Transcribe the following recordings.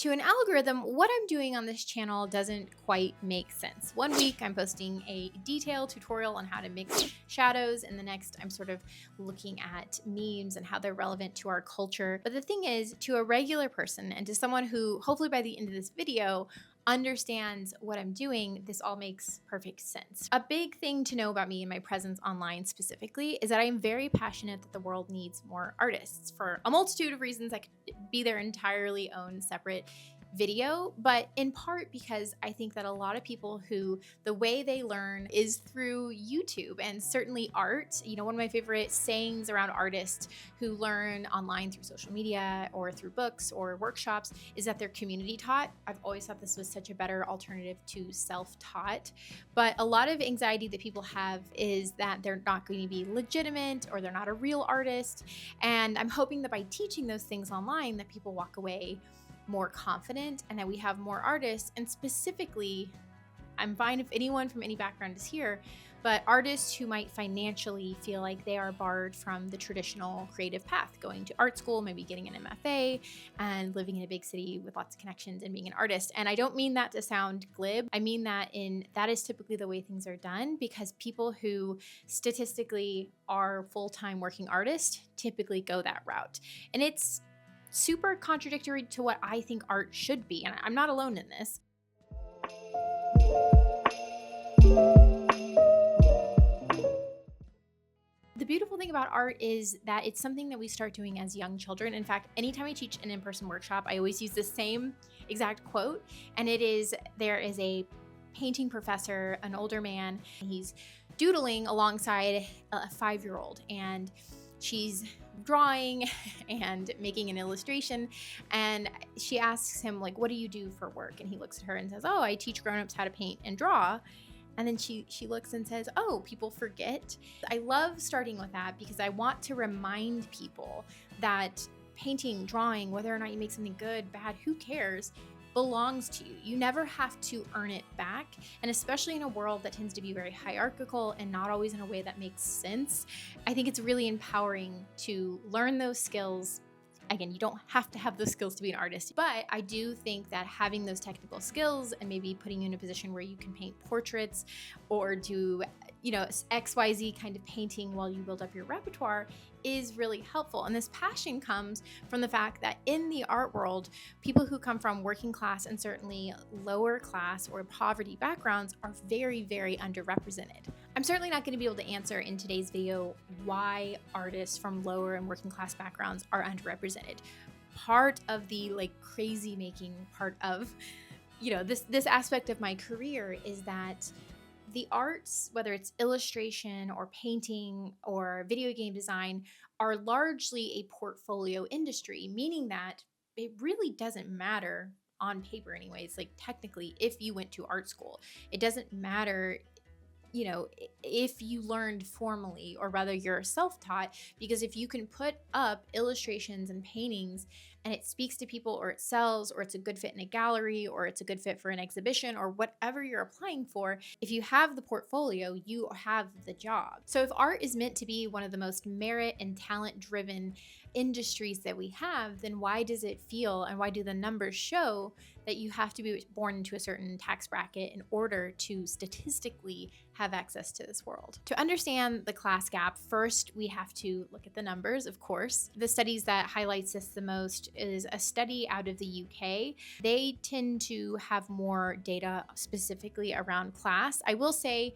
to an algorithm, what I'm doing on this channel doesn't quite make sense. One week I'm posting a detailed tutorial on how to mix shadows, and the next I'm sort of looking at memes and how they're relevant to our culture. But the thing is, to a regular person and to someone who hopefully by the end of this video understands what I'm doing, this all makes perfect sense. A big thing to know about me and my presence online specifically is that I am very passionate that the world needs more artists for a multitude of reasons. I could be their entirely own separate video, but in part because I think that a lot of people who the way they learn is through YouTube and certainly art. You know, one of my favorite sayings around artists who learn online through social media or through books or workshops is that they're community taught. I've always thought this was such a better alternative to self-taught, but a lot of anxiety that people have is that they're not going to be legitimate or they're not a real artist. And I'm hoping that by teaching those things online that people walk away more confident and that we have more artists. And specifically, I'm fine if anyone from any background is here, but artists who might financially feel like they are barred from the traditional creative path, going to art school, maybe getting an MFA and living in a big city with lots of connections and being an artist. And I don't mean that to sound glib. I mean that that is typically the way things are done, because people who statistically are full-time working artists typically go that route. And it's super contradictory to what I think art should be. And I'm not alone in this. The beautiful thing about art is that it's something that we start doing as young children. In fact, anytime I teach an in-person workshop, I always use the same exact quote. And it is, there is a painting professor, an older man, he's doodling alongside a 5-year-old, and she's drawing and making an illustration, and she asks him, like, what do you do for work? And he looks at her and says, oh, I teach grown-ups how to paint and draw. And then she looks and says, oh, people forget. I love starting with that because I want to remind people that painting, drawing, whether or not you make something good, bad, who cares, belongs to you. You never have to earn it back. And especially in a world that tends to be very hierarchical and not always in a way that makes sense, I think it's really empowering to learn those skills. Again, you don't have to have those skills to be an artist, but I do think that having those technical skills and maybe putting you in a position where you can paint portraits or do, you know, XYZ kind of painting while you build up your repertoire is really helpful. And this passion comes from the fact that in the art world, people who come from working class and certainly lower class or poverty backgrounds are very, very underrepresented. I'm certainly not going to be able to answer in today's video why artists from lower and working class backgrounds are underrepresented. Part of the crazy making part of, you know, this aspect of my career is that the arts, whether it's illustration or painting or video game design, are largely a portfolio industry, meaning that it really doesn't matter on paper anyways, like technically, if you went to art school. It doesn't matter, you know, if you learned formally or rather you're self-taught, because if you can put up illustrations and paintings and it speaks to people or it sells or it's a good fit in a gallery or it's a good fit for an exhibition or whatever you're applying for, if you have the portfolio, you have the job. So if art is meant to be one of the most merit and talent driven industries that we have, then why does it feel and why do the numbers show that you have to be born into a certain tax bracket in order to statistically have access to this world? To understand the class gap, first we have to look at the numbers, of course. The studies that highlights this the most is a study out of the UK. They tend to have more data specifically around class. I will say,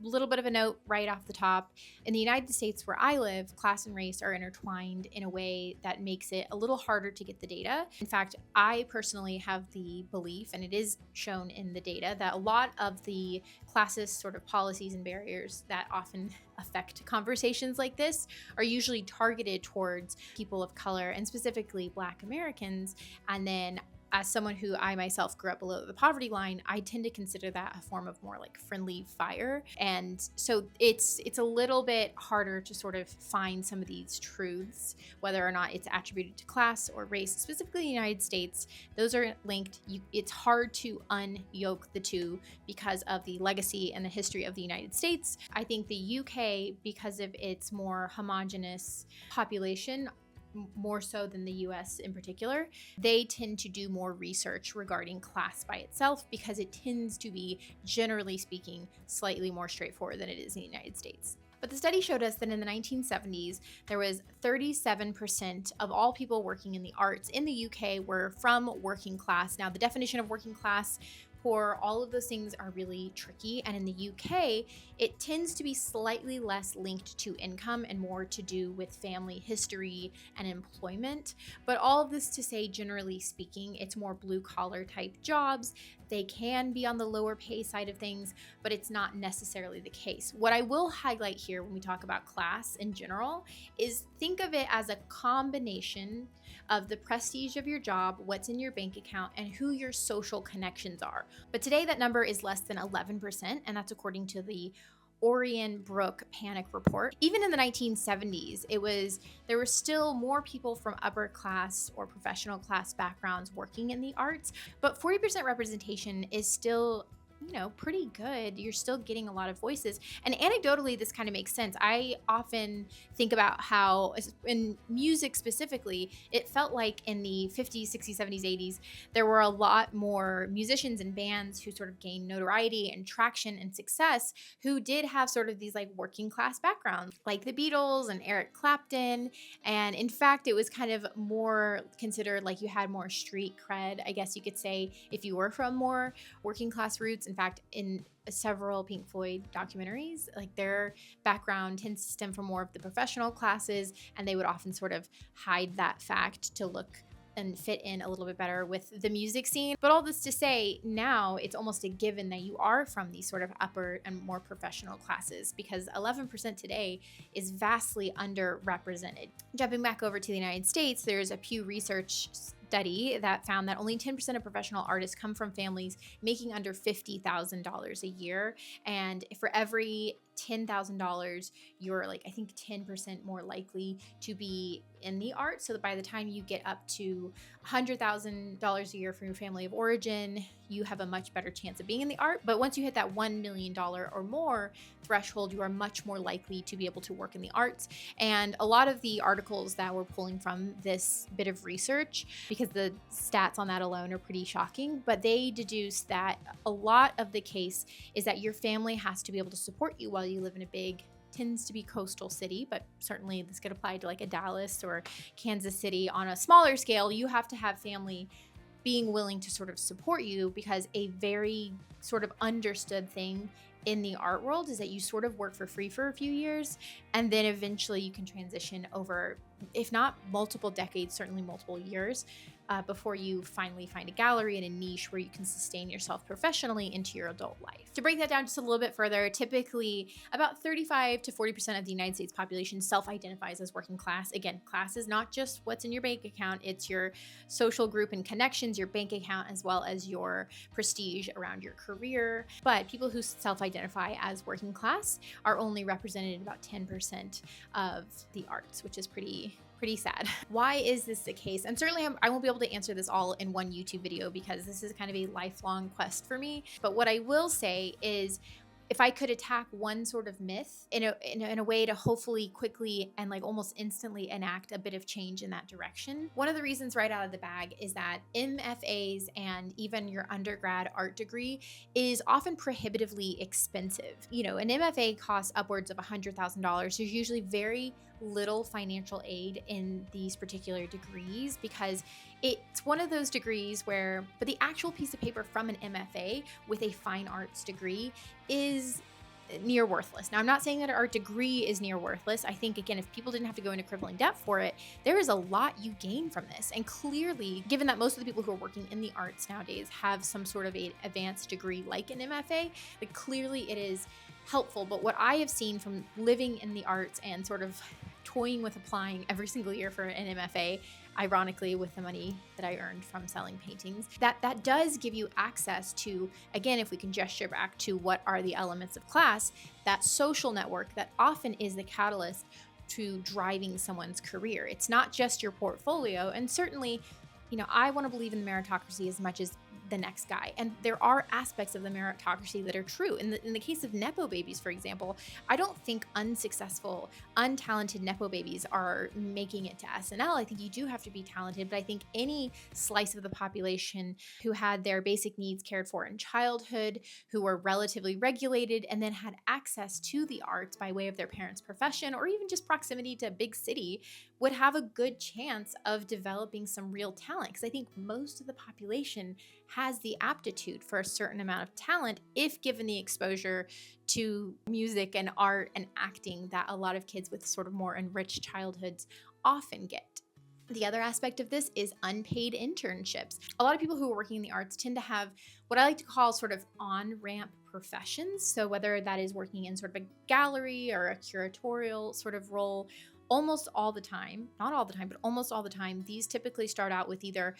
a little bit of a note right off the top. In the United States where I live, class and race are intertwined in a way that makes it a little harder to get the data. In fact, I personally have the belief, and it is shown in the data, that a lot of the classist sort of policies and barriers that often affect conversations like this are usually targeted towards people of color and specifically Black Americans. And then as someone who I myself grew up below the poverty line, I tend to consider that a form of more like friendly fire. And so it's a little bit harder to sort of find some of these truths, whether or not it's attributed to class or race, specifically in the United States. Those are linked. It's hard to unyoke the two because of the legacy and the history of the United States. I think the UK, because of its more homogenous population, more so than the US in particular, they tend to do more research regarding class by itself because it tends to be, generally speaking, slightly more straightforward than it is in the United States. But the study showed us that in the 1970s, there was 37% of all people working in the arts in the UK were from working class. Now, the definition of working class, poor, all of those things are really tricky. And in the UK, it tends to be slightly less linked to income and more to do with family history and employment. But all of this to say, generally speaking, it's more blue collar type jobs. They can be on the lower pay side of things, but it's not necessarily the case. What I will highlight here when we talk about class in general is think of it as a combination of the prestige of your job, what's in your bank account, and who your social connections are. But today that number is less than 11%, and that's according to the Orion Brook Panic Report. Even in the 1970s, there were still more people from upper class or professional class backgrounds working in the arts, but 40% representation is still pretty good. You're still getting a lot of voices. And anecdotally, this kind of makes sense. I often think about how, in music specifically, it felt like in the 50s, 60s, 70s, 80s, there were a lot more musicians and bands who sort of gained notoriety and traction and success who did have sort of these like working class backgrounds, like the Beatles and Eric Clapton. And in fact, it was kind of more considered like you had more street cred, I guess you could say, if you were from more working class roots. In fact, in several Pink Floyd documentaries, like their background tends to stem from more of the professional classes, and they would often sort of hide that fact to look and fit in a little bit better with the music scene. But all this to say, now it's almost a given that you are from these sort of upper and more professional classes, because 11% today is vastly underrepresented. Jumping back over to the United States, there's a Pew Research study that found that only 10% of professional artists come from families making under $50,000 a year. And for every $10,000, you're like, I think 10% more likely to be in the arts. So that by the time you get up to $100,000 a year from your family of origin, you have a much better chance of being in the art. But once you hit that $1 million or more threshold, you are much more likely to be able to work in the arts. And a lot of the articles that we're pulling from this bit of research, because the stats on that alone are pretty shocking, but they deduce that a lot of the case is that your family has to be able to support you while you live in a big, tends to be coastal city, but certainly this could apply to like a Dallas or Kansas City. On a smaller scale, you have to have family being willing to sort of support you, because a very sort of understood thing in the art world is that you sort of work for free for a few years, and then eventually you can transition over, if not multiple decades, certainly multiple years, before you finally find a gallery and a niche where you can sustain yourself professionally into your adult life. To break that down just a little bit further, typically about 35 to 40% of the United States population self-identifies as working class. Again, class is not just what's in your bank account, it's your social group and connections, your bank account, as well as your prestige around your career. But people who self-identify as working class are only represented in about 10% of the arts, which is pretty sad. Why is this the case? And certainly I won't be able to answer this all in one YouTube video, because this is kind of a lifelong quest for me. But what I will say is, if I could attack one sort of myth in a way to hopefully quickly and like almost instantly enact a bit of change in that direction, one of the reasons right out of the bag is that MFAs and even your undergrad art degree is often prohibitively expensive. An MFA costs upwards of $100,000. There's usually very little financial aid in these particular degrees, because it's one of those degrees but the actual piece of paper from an MFA with a fine arts degree is near worthless. Now, I'm not saying that our degree is near worthless. I think, again, if people didn't have to go into crippling debt for it, there is a lot you gain from this. And clearly, given that most of the people who are working in the arts nowadays have some sort of an advanced degree like an MFA, like clearly it is helpful. But what I have seen from living in the arts and sort of toying with applying every single year for an MFA, ironically with the money that I earned from selling paintings, that does give you access to, again, if we can gesture back to what are the elements of class, that social network that often is the catalyst to driving someone's career. It's not just your portfolio. And certainly, I want to believe in the meritocracy as much as the next guy. And there are aspects of the meritocracy that are true. In the case of Nepo babies, for example, I don't think unsuccessful, untalented Nepo babies are making it to SNL. I think you do have to be talented, but I think any slice of the population who had their basic needs cared for in childhood, who were relatively regulated, and then had access to the arts by way of their parents' profession or even just proximity to a big city would have a good chance of developing some real talent. Because I think most of the population has the aptitude for a certain amount of talent if given the exposure to music and art and acting that a lot of kids with sort of more enriched childhoods often get. The other aspect of this is unpaid internships. A lot of people who are working in the arts tend to have what I like to call sort of on-ramp professions. So whether that is working in sort of a gallery or a curatorial sort of role, almost all the time, not all the time, but almost all the time, these typically start out with either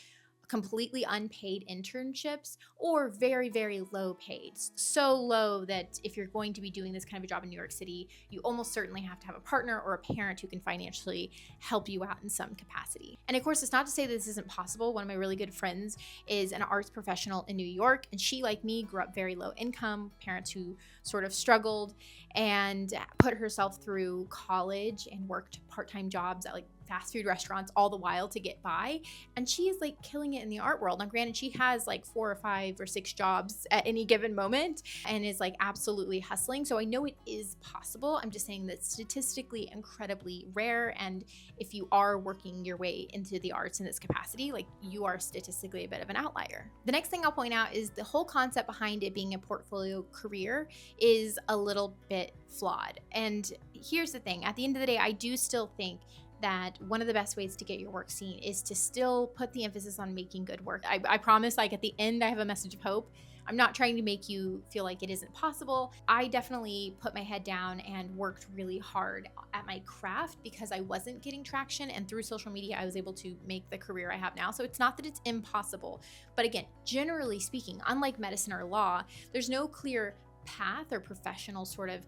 completely unpaid internships or very, very low paid. So low that if you're going to be doing this kind of a job in New York City, you almost certainly have to have a partner or a parent who can financially help you out in some capacity. And of course, it's not to say that this isn't possible. One of my really good friends is an arts professional in New York, and she, like me, grew up very low income, parents who sort of struggled, and put herself through college and worked part-time jobs at like fast food restaurants all the while to get by. And she is like killing it in the art world. Now, granted, she has like 4 or 5 or 6 jobs at any given moment and is like absolutely hustling. So I know it is possible. I'm just saying that statistically incredibly rare. And if you are working your way into the arts in this capacity, like you are statistically a bit of an outlier. The next thing I'll point out is the whole concept behind it being a portfolio career is a little bit flawed. And here's the thing, at the end of the day, I do still think that one of the best ways to get your work seen is to still put the emphasis on making good work. I promise, like at the end, I have a message of hope. I'm not trying to make you feel like it isn't possible. I definitely put my head down and worked really hard at my craft because I wasn't getting traction. And through social media, I was able to make the career I have now. So it's not that it's impossible. But again, generally speaking, unlike medicine or law, there's no clear path or professional sort of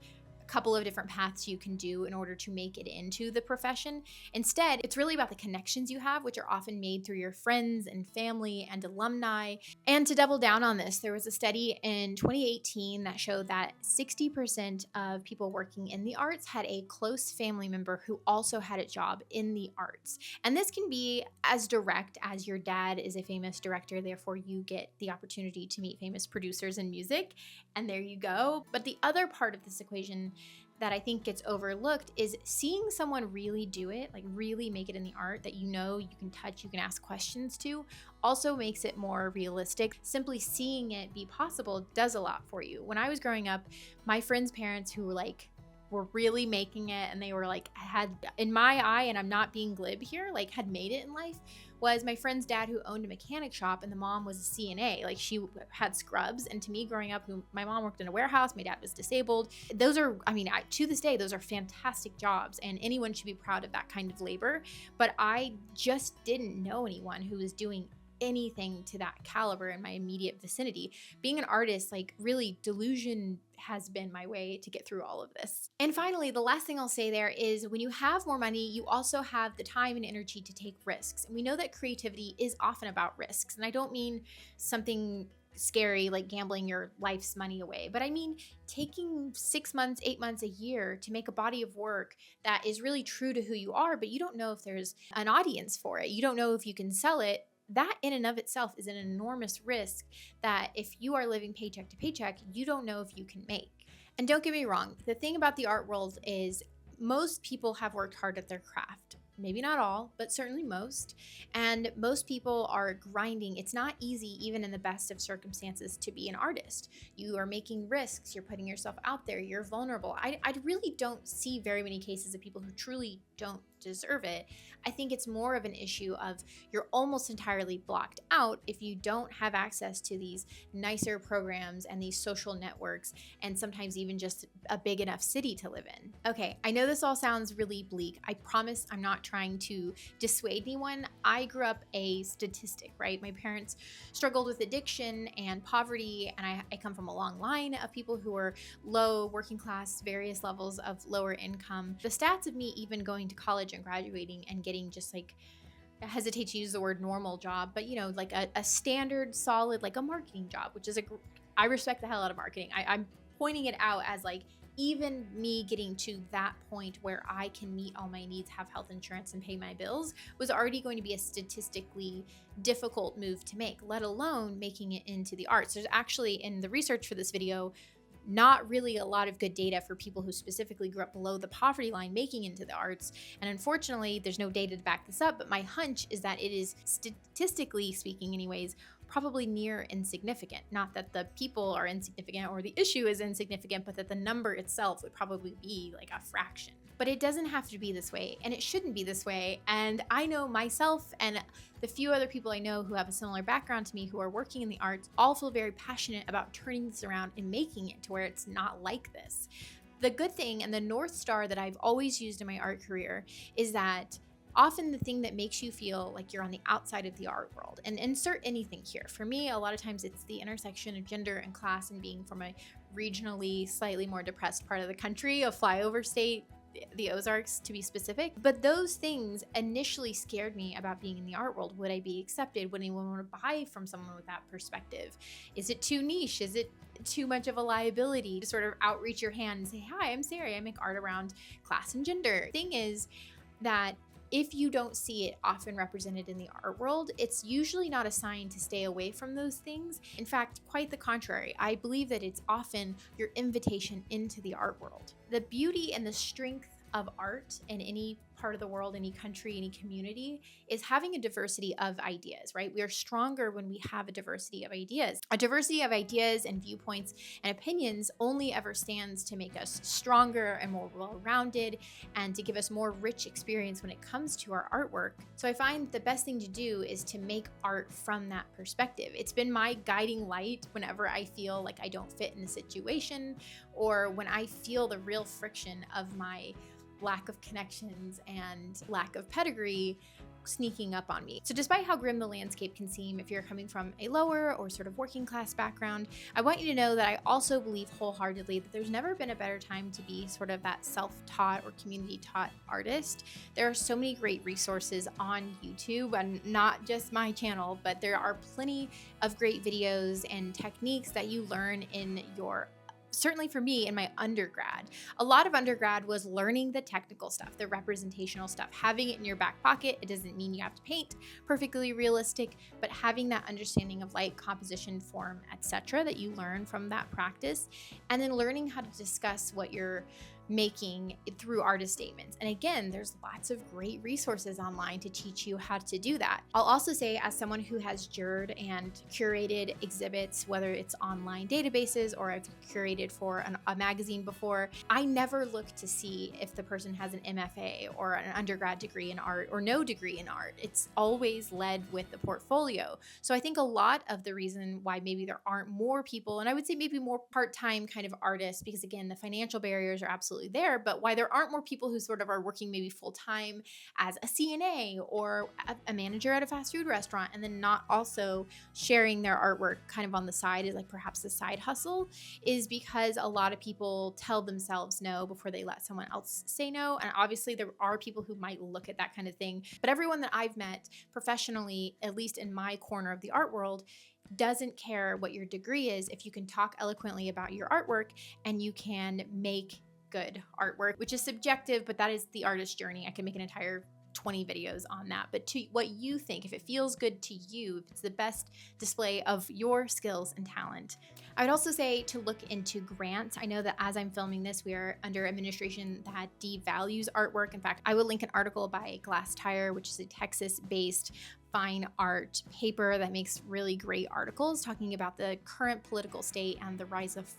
couple of different paths you can do in order to make it into the profession. Instead, it's really about the connections you have, which are often made through your friends and family and alumni. And to double down on this, there was a study in 2018 that showed that 60% of people working in the arts had a close family member who also had a job in the arts. And this can be as direct as your dad is a famous director, therefore you get the opportunity to meet famous producers in music, and there you go. But the other part of this equation that I think gets overlooked is seeing someone really do it, like really make it in the art that you know you can touch, you can ask questions to, also makes it more realistic. Simply seeing it be possible does a lot for you. When I was growing up, my friends' parents who were really making it, and they were like, had, in my eye, and I'm not being glib here, like had made it in life, was my friend's dad who owned a mechanic shop, and the mom was a CNA. Like she had scrubs. And to me growing up, my mom worked in a warehouse, my dad was disabled. Those are, to this day, those are fantastic jobs, and anyone should be proud of that kind of labor. But I just didn't know anyone who was doing anything to that caliber in my immediate vicinity. Being an artist, like really delusion has been my way to get through all of this. And finally, the last thing I'll say there is when you have more money, you also have the time and energy to take risks. And we know that creativity is often about risks. And I don't mean something scary like gambling your life's money away, but I mean taking 6 months, 8 months, a year to make a body of work that is really true to who you are, but you don't know if there's an audience for it. You don't know if you can sell it. That in and of itself is an enormous risk that if you are living paycheck to paycheck, you don't know if you can make. And don't get me wrong, the thing about the art world is most people have worked hard at their craft. Maybe not all, but certainly most. And most people are grinding. It's not easy, even in the best of circumstances, to be an artist. You are making risks. You're putting yourself out there. You're vulnerable. I really don't see very many cases of people who truly don't deserve it. I think it's more of an issue of you're almost entirely blocked out if you don't have access to these nicer programs and these social networks, and sometimes even just a big enough city to live in. Okay, I know this all sounds really bleak. I promise I'm not trying to dissuade anyone. I grew up a statistic, right? My parents struggled with addiction and poverty, and I come from a long line of people who are low, working class, various levels of lower income. The stats of me even going to college and graduating and getting just like I hesitate to use the word normal job, but like a standard, solid, like a marketing job, which is I respect the hell out of marketing. I'm pointing it out as like, even me getting to that point where I can meet all my needs, have health insurance, and pay my bills was already going to be a statistically difficult move to make, let alone making it into the arts. There's actually, in the research for this video, not really a lot of good data for people who specifically grew up below the poverty line making into the arts. And unfortunately, there's no data to back this up, but my hunch is that it is, statistically speaking anyways, probably near insignificant. Not that the people are insignificant or the issue is insignificant, but that the number itself would probably be like a fraction. But it doesn't have to be this way, and it shouldn't be this way. And I know myself and the few other people I know who have a similar background to me who are working in the arts all feel very passionate about turning this around and making it to where it's not like this. The good thing, and the North Star that I've always used in my art career, is that often the thing that makes you feel like you're on the outside of the art world, and insert anything here. For me, a lot of times it's the intersection of gender and class, and being from a regionally slightly more depressed part of the country, a flyover state, the Ozarks to be specific. But those things initially scared me about being in the art world. Would I be accepted? Would anyone want to buy from someone with that perspective? Is it too niche? Is it too much of a liability to sort of outreach your hand and say, hi, I'm Sari, I make art around class and gender? Thing is that if you don't see it often represented in the art world, it's usually not a sign to stay away from those things. In fact, quite the contrary. I believe that it's often your invitation into the art world. The beauty and the strength of art in any part of the world, any country, any community, is having a diversity of ideas, right? We are stronger when we have a diversity of ideas. A diversity of ideas and viewpoints and opinions only ever stands to make us stronger and more well-rounded, and to give us more rich experience when it comes to our artwork. So I find the best thing to do is to make art from that perspective. It's been my guiding light whenever I feel like I don't fit in a situation, or when I feel the real friction of my lack of connections and lack of pedigree sneaking up on me. So despite how grim the landscape can seem if you're coming from a lower or sort of working class background, I want you to know that I also believe wholeheartedly that there's never been a better time to be sort of that self-taught or community-taught artist. There are so many great resources on YouTube, and not just my channel, but there are plenty of great videos and techniques that you learn in your, certainly for me in my undergrad. A lot of undergrad was learning the technical stuff, the representational stuff, having it in your back pocket. It doesn't mean you have to paint perfectly realistic, but having that understanding of light, composition, form, etc. that you learn from that practice, and then learning how to discuss what you're making through artist statements. And again, there's lots of great resources online to teach you how to do that. I'll also say, as someone who has juried and curated exhibits, whether it's online databases or I've curated for a magazine before, I never look to see if the person has an MFA or an undergrad degree in art or no degree in art. It's always led with the portfolio. So I think a lot of the reason why maybe there aren't more people, and I would say maybe more part-time kind of artists, because again, the financial barriers are absolutely there, but why there aren't more people who sort of are working maybe full-time as a CNA or a manager at a fast food restaurant, and then not also sharing their artwork kind of on the side as like perhaps a side hustle, is because a lot of people tell themselves no before they let someone else say no. And obviously there are people who might look at that kind of thing, but everyone that I've met professionally, at least in my corner of the art world, doesn't care what your degree is if you can talk eloquently about your artwork and you can make good artwork, which is subjective, but that is the artist's journey. I can make an entire 20 videos on that. But to what you think, if it feels good to you, if it's the best display of your skills and talent. I would also say to look into grants. I know that as I'm filming this, we are under administration that devalues artwork. In fact, I will link an article by Glass Tire, which is a Texas-based fine art paper that makes really great articles talking about the current political state and the rise of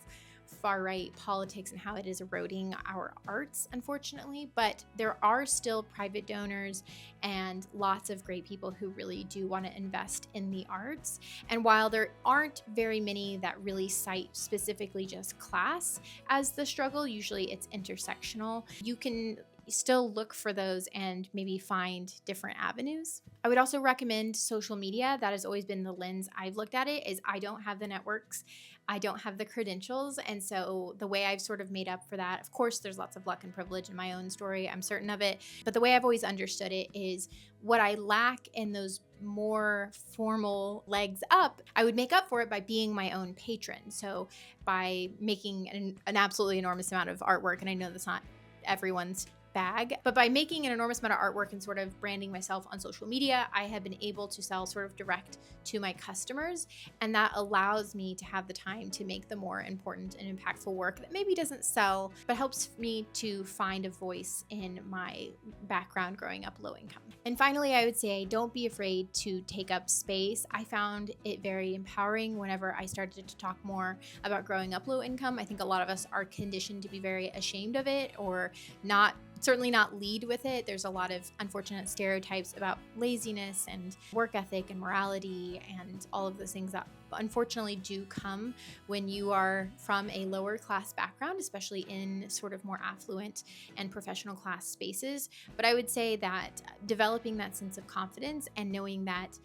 far-right politics and how it is eroding our arts, unfortunately. But there are still private donors and lots of great people who really do want to invest in the arts. And while there aren't very many that really cite specifically just class as the struggle, usually it's intersectional. You can still look for those and maybe find different avenues. I would also recommend social media. That has always been the lens I've looked at it. Is I don't have the networks, I don't have the credentials, and so the way I've sort of made up for that, of course there's lots of luck and privilege in my own story, I'm certain of it, but the way I've always understood it is what I lack in those more formal legs up, I would make up for it by being my own patron. So by making an absolutely enormous amount of artwork, and I know that's not everyone's bag, but by making an enormous amount of artwork and sort of branding myself on social media, I have been able to sell sort of direct to my customers, and that allows me to have the time to make the more important and impactful work that maybe doesn't sell, but helps me to find a voice in my background growing up low income. And finally, I would say don't be afraid to take up space. I found it very empowering whenever I started to talk more about growing up low income. I think a lot of us are conditioned to be very ashamed of it, or certainly not lead with it. There's a lot of unfortunate stereotypes about laziness and work ethic and morality and all of those things that unfortunately do come when you are from a lower class background, especially in sort of more affluent and professional class spaces. But I would say that developing that sense of confidence and knowing that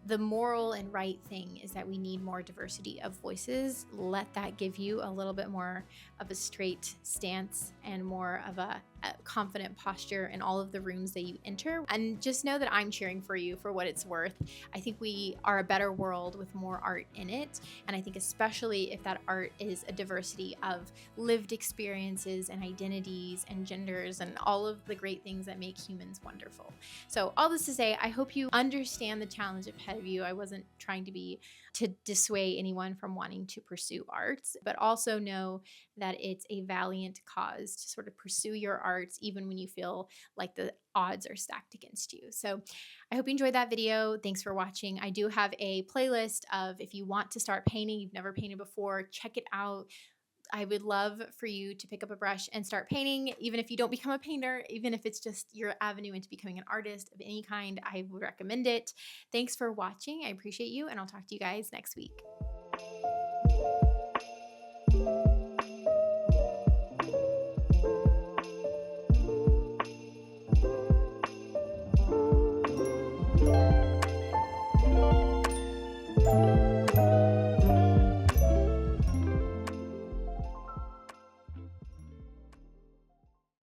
the moral and right thing is that we need more diversity of voices. Let that give you a little bit more of a straight stance and more of a confident posture in all of the rooms that you enter. And just know that I'm cheering for you for what it's worth. I think we are a better world with more art in it. And I think especially if that art is a diversity of lived experiences and identities and genders and all of the great things that make humans wonderful. So all this to say, I hope you understand the challenge ahead of you. I wasn't trying to dissuade anyone from wanting to pursue arts, but also know that it's a valiant cause to sort of pursue your arts, even when you feel like the odds are stacked against you. So I hope you enjoyed that video. Thanks for watching. I do have a playlist of, if you want to start painting, you've never painted before, check it out. I would love for you to pick up a brush and start painting, even if you don't become a painter, even if it's just your avenue into becoming an artist of any kind. I would recommend it. Thanks for watching. I appreciate you, and I'll talk to you guys next week.